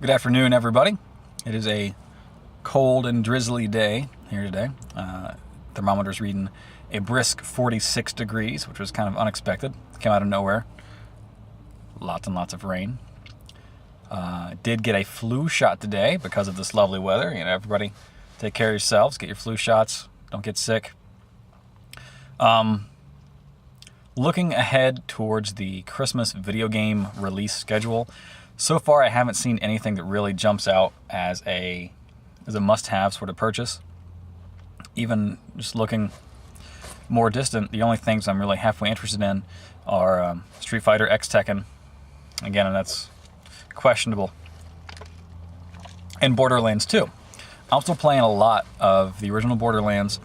Good afternoon, everybody. It is a cold and drizzly day here today. Thermometer's reading a brisk 46 degrees, which was kind of unexpected. Came out of nowhere. Lots and lots of rain. Did get a flu shot today because of this lovely weather. You know, everybody take care of yourselves. Get your flu shots. Don't get sick. Looking ahead towards the Christmas video game release schedule, so far I haven't seen anything that really jumps out as a must-have sort of purchase. Even just looking more distant, the only things I'm really halfway interested in are Street Fighter X Tekken. Again, and that's questionable. And Borderlands 2. I'm still playing a lot of the original Borderlands.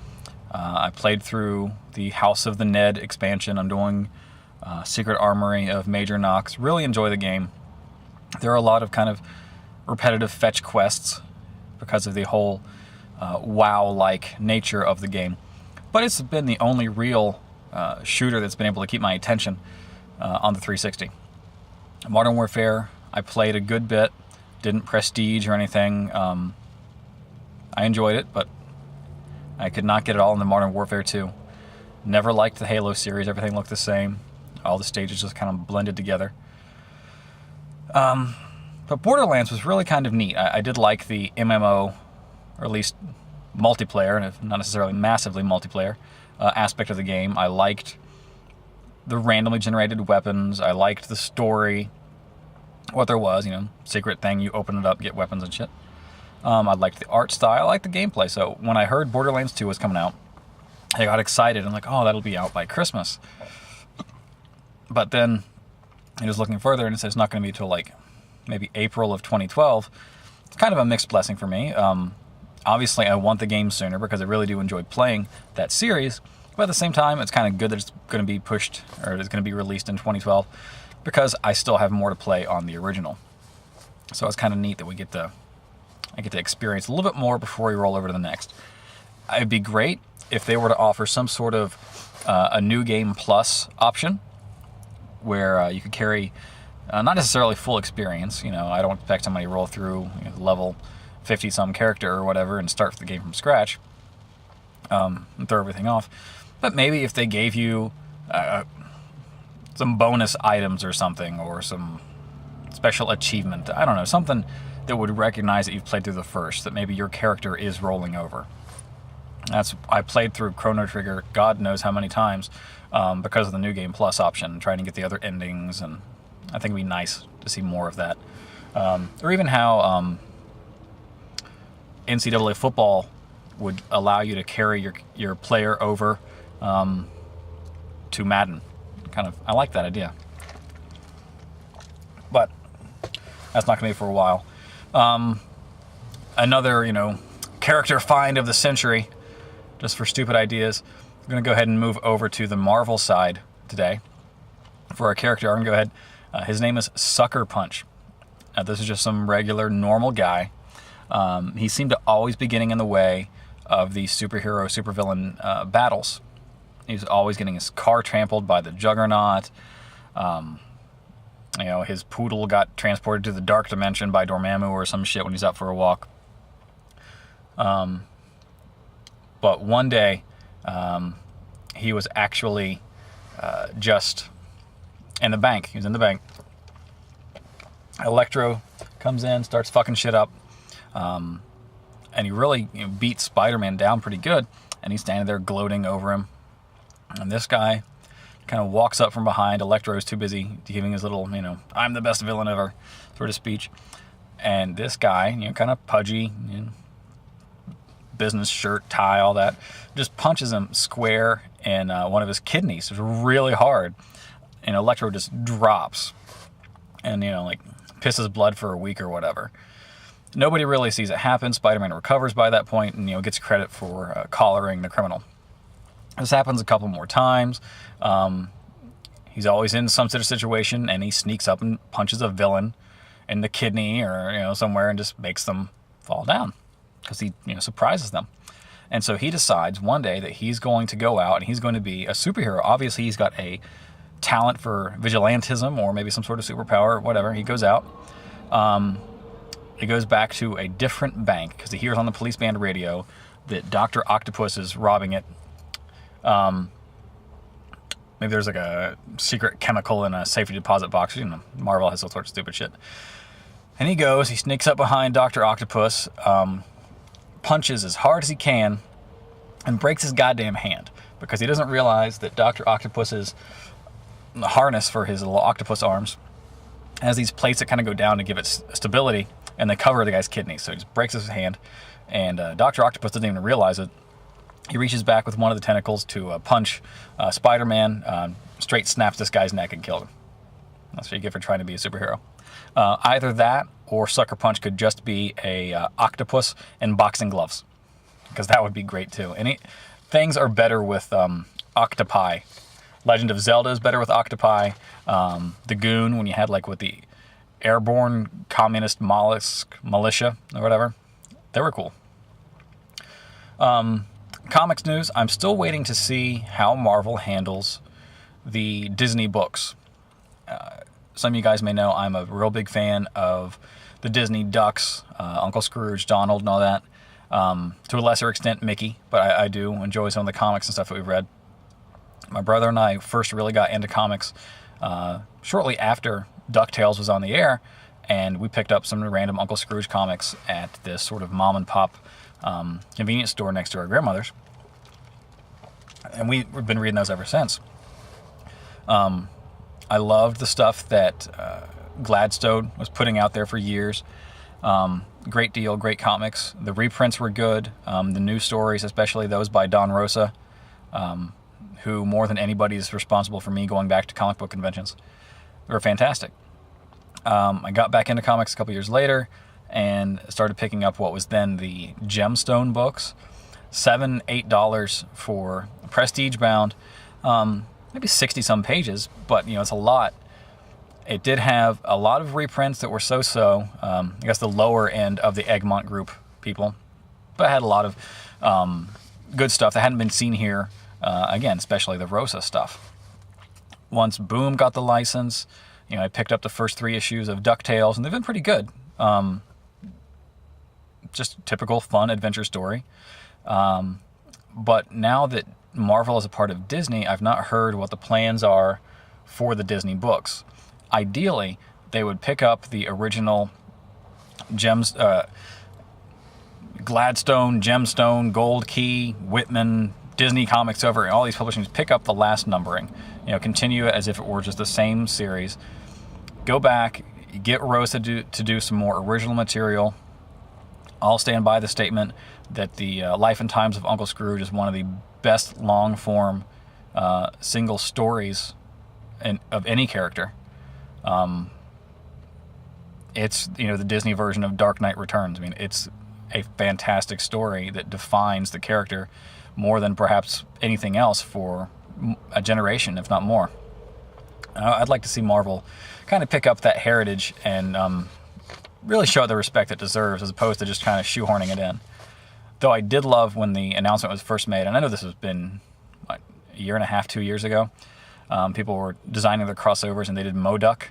I played through the House of the Ned expansion. I'm doing Secret Armory of Major Knox. Really enjoy the game. There are a lot of kind of repetitive fetch quests because of the whole WoW-like nature of the game. But it's been the only real shooter that's been able to keep my attention on the 360. Modern Warfare, I played a good bit. Didn't prestige or anything. I enjoyed it, but I could not get it all in the Modern Warfare 2. Never liked the Halo series. Everything looked the same. All the stages just kind of blended together. But Borderlands was really kind of neat. I did like the MMO, or at least multiplayer, and not necessarily massively multiplayer, aspect of the game. I liked the randomly generated weapons. I liked the story. What there was, secret thing, you open it up, get weapons and shit. I liked the art style. I liked the gameplay. So when I heard Borderlands 2 was coming out, I got excited. I'm like, oh, that'll be out by Christmas. But then I was looking further, and it says it's not going to be until like maybe April of 2012. It's kind of a mixed blessing for me. Obviously, I want the game sooner because I really do enjoy playing that series. But at the same time, it's kind of good that it's going to be pushed, or it's going to be released in 2012, because I still have more to play on the original. So it's kind of neat that I get to experience a little bit more before we roll over to the next. It'd be great if they were to offer some sort of a new game plus option, where you could carry not necessarily full experience. I don't expect somebody to roll through level 50-some character or whatever and start the game from scratch and throw everything off. But maybe if they gave you some bonus items or something, or some special achievement, I don't know, something that would recognize that you've played through the first, that maybe your character is rolling over. I played through Chrono Trigger God knows how many times because of the New Game Plus option, trying to get the other endings, and I think it'd be nice to see more of that. Or even how NCAA football would allow you to carry your player over to Madden. I like that idea. But that's not going to be for a while. Another, character find of the century, just for stupid ideas. I'm going to go ahead and move over to the Marvel side today. For our character, I'm going to go ahead. His name is Sucker Punch. This is just some regular, normal guy. He seemed to always be getting in the way of the superhero, supervillain battles. He's always getting his car trampled by the Juggernaut. His poodle got transported to the Dark Dimension by Dormammu or some shit when he's out for a walk. But one day, he was actually just in the bank. He was in the bank. Electro comes in, starts fucking shit up. And he really beats Spider-Man down pretty good. And he's standing there gloating over him. And this guy kind of walks up from behind. Electro is too busy giving his little, I'm the best villain ever sort of speech. And this guy, kind of pudgy, business shirt, tie, all that, just punches him square in one of his kidneys. It's really hard. And Electro just drops and, pisses blood for a week or whatever. Nobody really sees it happen. Spider-Man recovers by that point and, gets credit for collaring the criminal. This happens a couple more times. He's always in some sort of situation, and he sneaks up and punches a villain in the kidney or somewhere and just makes them fall down because he surprises them. And so he decides one day that he's going to go out and he's going to be a superhero. Obviously, he's got a talent for vigilantism or maybe some sort of superpower or whatever. He goes out He goes back to a different bank because he hears on the police band radio that Dr. Octopus is robbing it. Maybe there's like a secret chemical in a safety deposit box. You know, Marvel has all sorts of stupid shit. And he sneaks up behind Dr. Octopus, punches as hard as he can, and breaks his goddamn hand because he doesn't realize that Dr. Octopus's harness for his little octopus arms has these plates that kind of go down to give it stability, and they cover the guy's kidneys. So he just breaks his hand, and Dr. Octopus doesn't even realize it. He reaches back with one of the tentacles to punch Spider-Man, straight snaps this guy's neck and kills him. That's what you get for trying to be a superhero. Either that or Sucker Punch could just be a octopus in boxing gloves, because that would be great too. Things are better with octopi. Legend of Zelda is better with octopi. The Goon, when you had like with the airborne communist mollusk militia or whatever, they were cool. Comics news, I'm still waiting to see how Marvel handles the Disney books. Some of you guys may know I'm a real big fan of the Disney Ducks, Uncle Scrooge, Donald, and all that. To a lesser extent, Mickey, but I do enjoy some of the comics and stuff that we've read. My brother and I first really got into comics shortly after DuckTales was on the air, and we picked up some random Uncle Scrooge comics at this sort of mom-and-pop convenience store next to our grandmother's. And we've been reading those ever since. I loved the stuff that Gladstone was putting out there for years. Great deal, great comics. The reprints were good. The new stories, especially those by Don Rosa, who more than anybody is responsible for me going back to comic book conventions. They were fantastic. I got back into comics a couple years later and started picking up what was then the Gemstone books. $7, $8 for prestige bound. Maybe 60-some pages, but it's a lot. It did have a lot of reprints that were so-so. I guess the lower end of the Egmont group people, but it had a lot of good stuff that hadn't been seen here. Again, especially the Rosa stuff. Once Boom got the license, I picked up the first 3 issues of DuckTales, and they've been pretty good. Just typical fun adventure story. But now that Marvel is a part of Disney, I've not heard what the plans are for the Disney books. Ideally, they would pick up the original Gladstone, Gemstone, Gold Key, Whitman, Disney Comics over, all these publishings, pick up the last numbering. Continue it as if it were just the same series. Go back, get Rosa to do some more original material. I'll stand by the statement that the Life and Times of Uncle Scrooge is one of the best long-form single stories of any character. It's the Disney version of Dark Knight Returns. I mean, it's a fantastic story that defines the character more than perhaps anything else for a generation, if not more. I'd like to see Marvel kind of pick up that heritage and really show it the respect it deserves, as opposed to just kind of shoehorning it in. Though I did love when the announcement was first made, and I know this has been a year and a half, 2 years ago. People were designing their crossovers, and they did MODOK,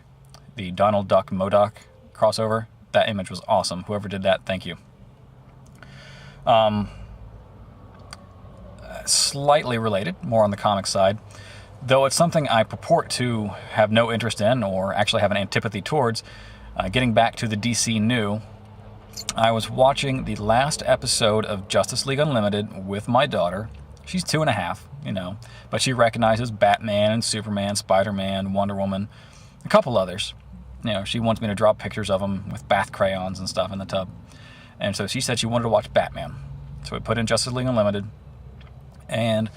the Donald Duck MODOK crossover. That image was awesome. Whoever did that, thank you. Slightly related, more on the comic side, though it's something I purport to have no interest in or actually have an antipathy towards. Getting back to the DCnU, I was watching the last episode of Justice League Unlimited with my daughter. She's 2.5, but she recognizes Batman and Superman, Spider-Man, Wonder Woman, a couple others. She wants me to draw pictures of them with bath crayons and stuff in the tub. And so she said she wanted to watch Batman. So we put in Justice League Unlimited. And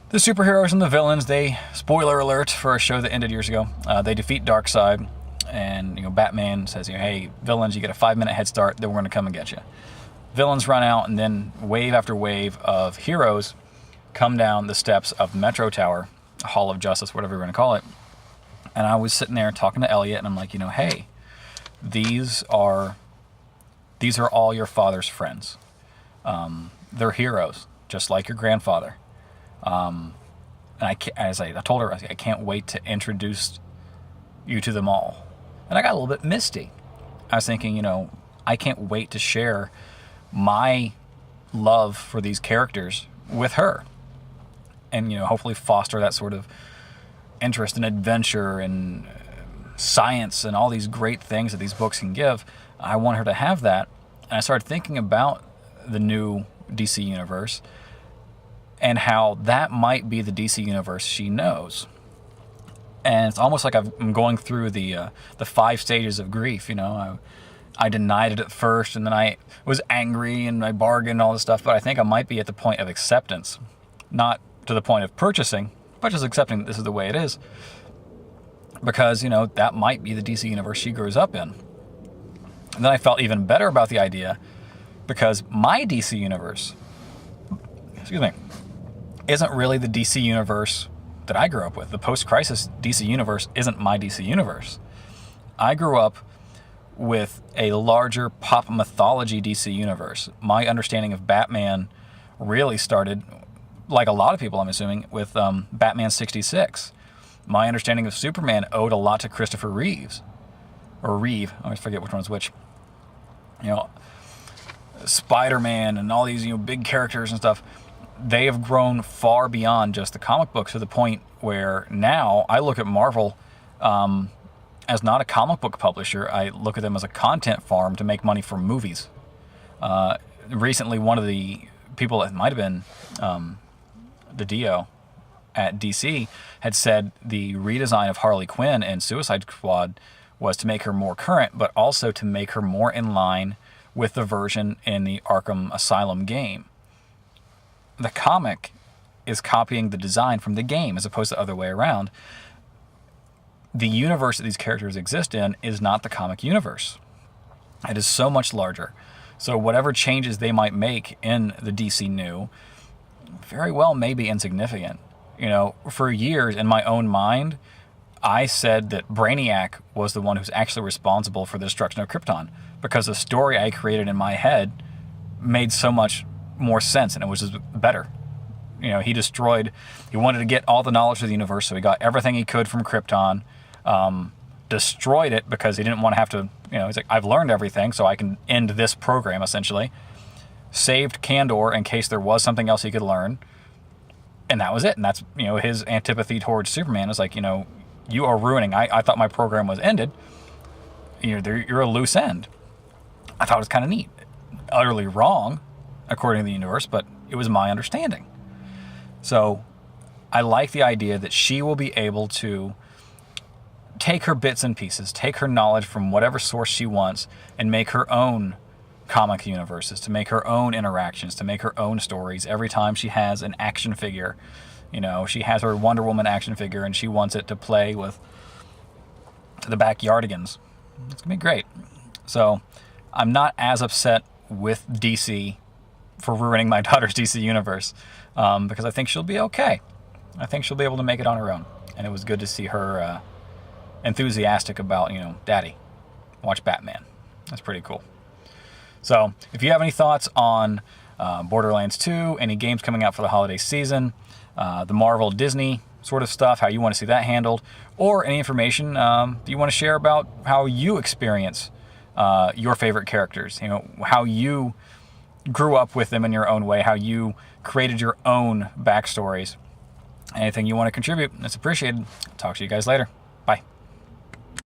the superheroes and the villains, they, spoiler alert for a show that ended years ago, they defeat Darkseid. And Batman says, hey, villains, you get a 5-minute head start, then we're going to come and get you. Villains run out, and then wave after wave of heroes come down the steps of Metro Tower, Hall of Justice, whatever you're going to call it. And I was sitting there talking to Elliot, and I'm like, hey, these are all your father's friends. They're heroes, just like your grandfather. And I told her, I can't wait to introduce you to them all. And I got a little bit misty. I was thinking, I can't wait to share my love for these characters with her, and hopefully foster that sort of interest in adventure and science and all these great things that these books can give. I want her to have that. And I started thinking about the new DC universe and how that might be the DC universe she knows. And it's almost like I'm going through the 5 stages of grief. I denied it at first, and then I was angry, and I bargained and all this stuff. But I think I might be at the point of acceptance, not to the point of purchasing, but just accepting that this is the way it is. Because that might be the DC universe she grows up in. And then I felt even better about the idea because my DC universe, isn't really the DC universe that I grew up with. The post-crisis DC universe isn't my DC universe. I grew up with a larger pop mythology DC universe. My understanding of Batman really started, like a lot of people I'm assuming, with Batman 66. My understanding of Superman owed a lot to Christopher Reeves. Or Reeve, I always forget which one's which. Spider-Man and all these big characters and stuff, they have grown far beyond just the comic books to the point where now I look at Marvel as not a comic book publisher. I look at them as a content farm to make money from movies. Recently, one of the people, it might have been the Dio at DC, had said the redesign of Harley Quinn and Suicide Squad was to make her more current, but also to make her more in line with the version in the Arkham Asylum game. The comic is copying the design from the game as opposed to the other way around. The universe that these characters exist in is not the comic universe. It is so much larger. So whatever changes they might make in the DCnU very well may be insignificant. For years in my own mind, I said that Brainiac was the one who's actually responsible for the destruction of Krypton because the story I created in my head made so much more sense and it was just better. He wanted to get all the knowledge of the universe, so he got everything he could from Krypton, destroyed it because he didn't want to have to, he's like, I've learned everything, so I can end this program, essentially. Saved Kandor in case there was something else he could learn, and that was it. And that's, his antipathy towards Superman is like, you are ruining, I thought my program was ended, you're a loose end. I thought it was kind of neat. Utterly wrong, according to the universe, but it was my understanding. So I like the idea that she will be able to take her bits and pieces, take her knowledge from whatever source she wants, and make her own comic universes, to make her own interactions, to make her own stories. Every time she has an action figure, she has her Wonder Woman action figure, and she wants it to play with the backyardigans. It's going to be great. So I'm not as upset with DC for ruining my daughter's DC universe because I think she'll be okay. I think she'll be able to make it on her own. And it was good to see her enthusiastic about, Daddy, watch Batman. That's pretty cool. So if you have any thoughts on Borderlands 2, any games coming out for the holiday season, the Marvel+Disney sort of stuff, how you want to see that handled, or any information that you want to share about how you experience your favorite characters, how you grew up with them in your own way, how you created your own backstories. Anything you want to contribute, it's appreciated. Talk to you guys later. Bye.